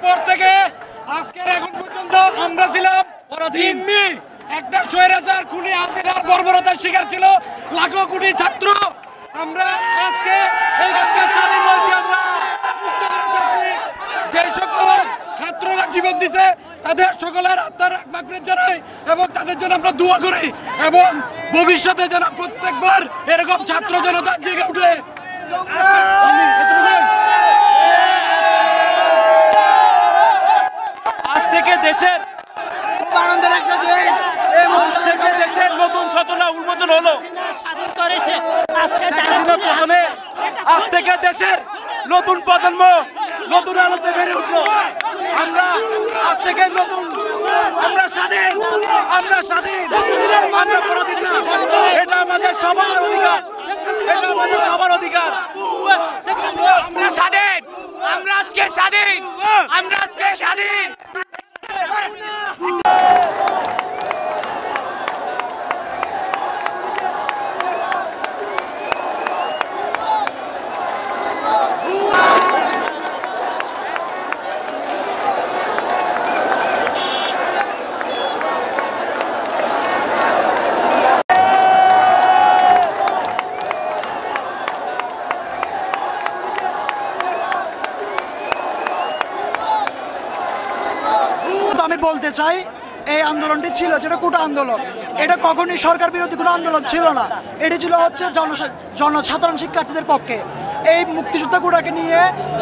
পর থেকে আজকের এখন পর্যন্ত আমরা ছিলাম জিম্মি একটা স্বৈরাচার খুনি হাসিনার বর্বরতার শিকার ছিল লাখো কোটি ছাত্র। আমরা আজকে এই আজকে স্বাধীন হয়েছি, আমরা মুক্ত করে যাচ্ছি। যে সকল ছাত্ররা জীবন দিছে তাদের সকলের আত্মার মাগফিরাত জানাই এবং তাদের জন্য আমরা দোয়া করি এবং ভবিষ্যতে যেন প্রত্যেকবার এরকম ছাত্র জনতা জেগে উঠে। আজ থেকে দেশের নতুন সূচনা উন্মোচন হলো। আজ থেকে দেশের নতুন প্রজন্ম নতুন আলোতে বেড়ে উঠলো। আমরা আজ থেকে নতুন, আমরা স্বাধীন, আমরা স্বাধীন, আমরা পরাধীন না। এটা আমাদের সবার অধিকার, এটা আমাদের সবার অধিকার। আমরা স্বাধীন, আমরা আজকে স্বাধীন, আমরা আজকে স্বাধীন। আমি বলতে চাই এই আন্দোলনটি ছিল যেটা কোটা আন্দোলন, এটা কখনই সরকার বিরোধী কোনো আন্দোলন ছিল না। এটি ছিল হচ্ছে জনসাধারণ শিক্ষার্থীদের পক্ষে। এই মুক্তিযোদ্ধা কোটাকে নিয়ে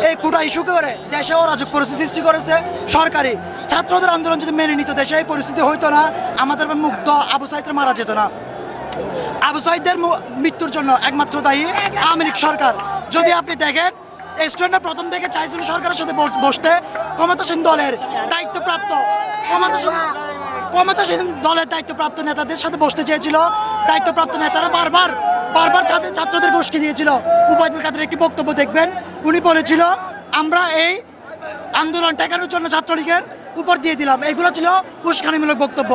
এই কোটা ইস্যু করে দেশে অরাজক পরিস্থিতি সৃষ্টি করেছে সরকারি। ছাত্রদের আন্দোলন যদি মেনে নিত দেশে এই পরিস্থিতি হইতো না, আমাদের মুগ্ধ আবু সাইদের মারা যেত না। আবু সাইদের মৃত্যুর জন্য একমাত্র দায়ী আওয়ামী লীগ সরকার। যদি আপনি দেখেন স্টুডেন্টরা প্রথম থেকে চাইছিল সরকারের সাথে বসতে, ক্ষমতাসীন দলের দায়িত্বপ্রাপ্ত ক্ষমতাসীন দলের দায়িত্বপ্রাপ্ত নেতাদের সাথে বসতে চেয়েছিল। দায়িত্বপ্রাপ্ত নেতারা বারবার ছাত্রদের উস্কে দিয়েছিল। উবাইদুল কাদের একটি বক্তব্য দেখবেন, উনি বলেছিল আমরা এই আন্দোলন ঠেকানোর জন্য ছাত্রলীগের উপর দিয়ে দিলাম। এগুলো ছিল উস্কানিমূলক বক্তব্য।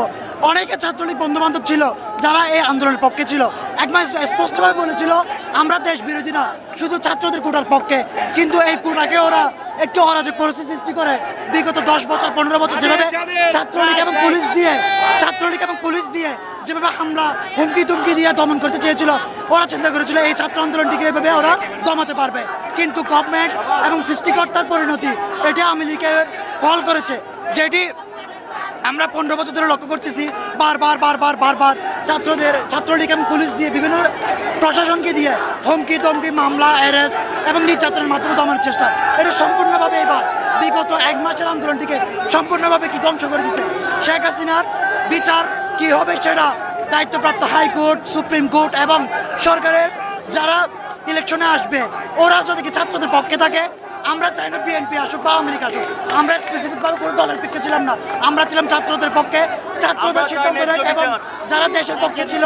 অনেকে ছাত্রলীগ বন্ধুবান্ধব ছিল যারা এই আন্দোলনের পক্ষে ছিল, একবার স্পষ্টভাবে বলেছিল আমরা দেশ বিরোধী না, শুধু ছাত্রদের কোটার পক্ষে। কিন্তু এই কোটাকে ওরা একটু অরাজক পরিস্থিতি সৃষ্টি করে বিগত 10 বছর 15 বছর যেভাবে ছাত্রলীগ এবং পুলিশ দিয়ে যেভাবে হামলা হুমকি তুমকি দিয়ে দমন করতে চেয়েছিল, ওরা চিন্তা করেছিল এই ছাত্র আন্দোলনটিকে এভাবে ওরা দমাতে পারবে। কিন্তু গভর্নমেন্ট এবং সৃষ্টিকর্তার পরিণতি এটি আওয়ামী লীগের ফল করেছে, যেটি আমরা 15 বছর ধরে লক্ষ্য করতেছি। বারবার ছাত্রলীগ এবং পুলিশ দিয়ে বিভিন্ন প্রশাসনকে দিয়ে হুমকি তমকি মামলা অ্যারেস্ট এবং নির্যাতনের মাধ্যমে দমানোর চেষ্টা, এটা সম্পূর্ণভাবে এবার বিগত 1 মাসের আন্দোলনটিকে সম্পূর্ণভাবে কি ধ্বংস করে দিচ্ছে। শেখ হাসিনার বিচার কি হবে সেটা দায়িত্বপ্রাপ্ত হাইকোর্ট, সুপ্রিম কোর্ট এবং সরকারের যারা ইলেকশনে আসবে ওরা যদি কি ছাত্রদের পক্ষে থাকে। আমরা চাই না বিএনপি আসুক বা আওয়ামী লীগ আসুক, আমরা স্পেসিফিকভাবে কোনো দলের পক্ষে ছিলাম না। আমরা ছিলাম ছাত্রদের পক্ষে, ছাত্রদের সিদ্ধান্ত নেয় এবং যারা দেশের পক্ষে ছিল,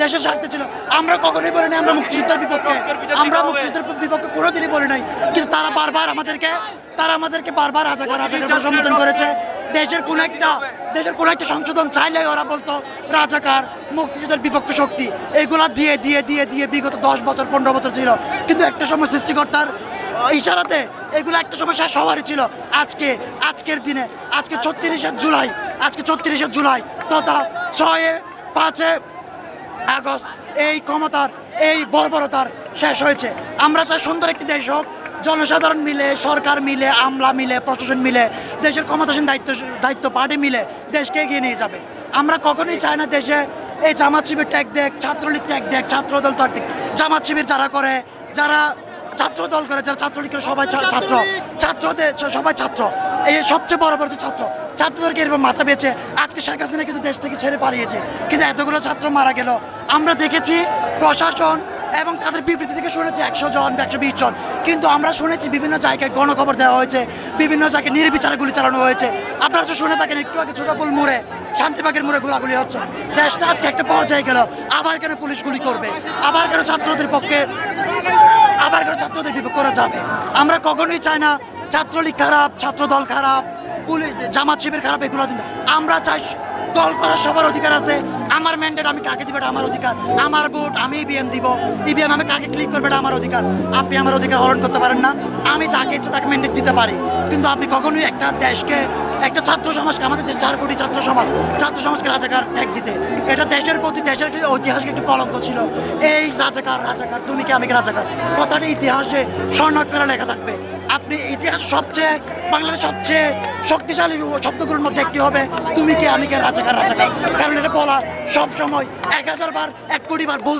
দেশের স্বার্থে ছিল। আমরা কখনোই বলি নাই আমরা মুক্তিযুদ্ধের বিপক্ষে, আমরা মুক্তিযুদ্ধের বিপক্ষে কোনোদিনই বলি নাই। কিন্তু তারা আমাদেরকে বারবার রাজাকার সম্বোধন করেছে। দেশের কোনো একটা সংশোধন চাইলে ওরা বলতো রাজাকার, মুক্তিযুদ্ধের বিপক্ষ শক্তি, এগুলা দিয়ে দিয়ে দিয়ে দিয়ে বিগত 10 বছর 15 বছর ছিল। কিন্তু একটা সময় সৃষ্টিকর্তার ইশারাতে এগুলো একটা সময় শেষ হওয়ারই ছিল। আজকের দিনে আজকে 34শে জুলাই তথা 6-5 আগস্ট এই ক্ষমতার এই বর্বরতার শেষ হয়েছে। আমরা চাই সুন্দর একটি দেশ হোক, জনসাধারণ মিলে, সরকার মিলে, আমলা মিলে, প্রশাসন মিলে, দেশের ক্ষমতাসীন দায়িত্ব পার্টি মিলে দেশকে এগিয়ে নিয়ে যাবে। আমরা কখনোই চাই না দেশে এই জামাত শিবির ট্যাগ দেখ, ছাত্রলীগ ট্যাগ দেখ, ছাত্রদল ট্যাগ দেখ। জামাত শিবির যারা করে, যারা ছাত্র দল করে, যারা ছাত্রলীগ করে, সবাই ছাত্রদের সবাই ছাত্র। এই সবচেয়ে বড় ছাত্রদেরকে এরকম মাথা বেঁচে আজকে শেখ হাসিনা কিন্তু দেশ থেকে ছেড়ে পালিয়েছে, কিন্তু এতগুলো ছাত্র মারা গেল। আমরা দেখেছি প্রশাসন এবং তাদের বিবৃতি থেকে শুনেছি 100 জন 120 জন, কিন্তু আমরা শুনেছি বিভিন্ন জায়গায় গণখবর দেওয়া হয়েছে, বিভিন্ন জায়গায় নির্বিচারে গুলি চালানো হয়েছে। আপনারা তো শুনে থাকেন একটু আগে ছোটপুল মোড়ে, শান্তিবাগের মোড়ে গোলাগুলি হচ্ছে। দেশটা আজকে একটা পর্যায়ে গেল, আবার কেন পুলিশ গুলি করবে, আবার কেন ছাত্রদের পক্ষে, আবার কেন ছাত্রদের বিপক্ষ করা যাবে। আমরা কখনোই চাই না ছাত্রলীগ খারাপ, ছাত্রদল খারাপ, পুলিশ জামাত শিবির খারাপ, এগুলো আমরা চাই দল করার সবার অধিকার আছে। আমার ম্যান্ডেট আমি কাকে দিব এটা আমার অধিকার, আমার ভোট আমি ইভিএম দিব, ইভিএম আমি কাকে ক্লিক করবো এটা আমার অধিকার। আপনি আমার অধিকার হরণ করতে পারেন না। আমি যাকে ইচ্ছে তাকে ম্যান্ডেট দিতে পারি, কিন্তু আপনি কখনোই একটা দেশকে, একটা ছাত্র সমাজকে, আমাদের যে 4 কোটি ছাত্র সমাজকে রাজাকার ট্যাগ দিতে, এটা দেশের প্রতি, দেশের একটি ঐতিহাসিক একটু কলঙ্ক ছিল। এই রাজাকার তুমি কি আমি কি রাজাকার কথাটা ইতিহাসে স্বর্ণাক্ষরে লেখা থাকবে। আপনি ইতিহাস সবচেয়ে, বাংলাদেশ সবচেয়ে শক্তিশালী শব্দগুলোর মধ্যে একটি হবে তুমি কে আমি কে রাজাকার। কারণ এটা বলা সব সময় 1000 বার 1 কোটি বার ভুল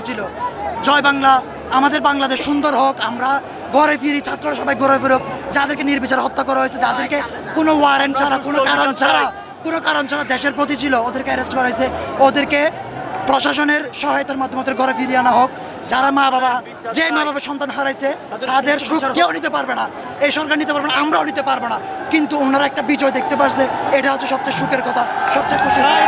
ছিল। জয় বাংলা, আমাদের বাংলাদেশ সুন্দর হোক, আমরা ঘরে ফিরি, ছাত্ররা সবাই ঘরে ফিরুক। যাদেরকে নির্বিচারে হত্যা করা হয়েছে, যাদেরকে কোনো ওয়ারেন্ট ছাড়া, কোনো কারণ ছাড়া দেশের প্রতি ছিল, ওদেরকে অ্যারেস্ট করা হয়েছে, ওদেরকে প্রশাসনের সহায়তার মাধ্যমে ওদের ঘরে ফিরিয়ে আনা হোক। যারা মা বাবা সন্তান হারাইছে তাদের সুখ কেউ নিতে পারবে না, এই সরকার নিতে পারবে না, আমরাও নিতে পারবো না। কিন্তু ওনারা একটা বিজয় দেখতে পারছে, এটা হচ্ছে সবচেয়ে সুখের কথা, সবচেয়ে খুশির কথা।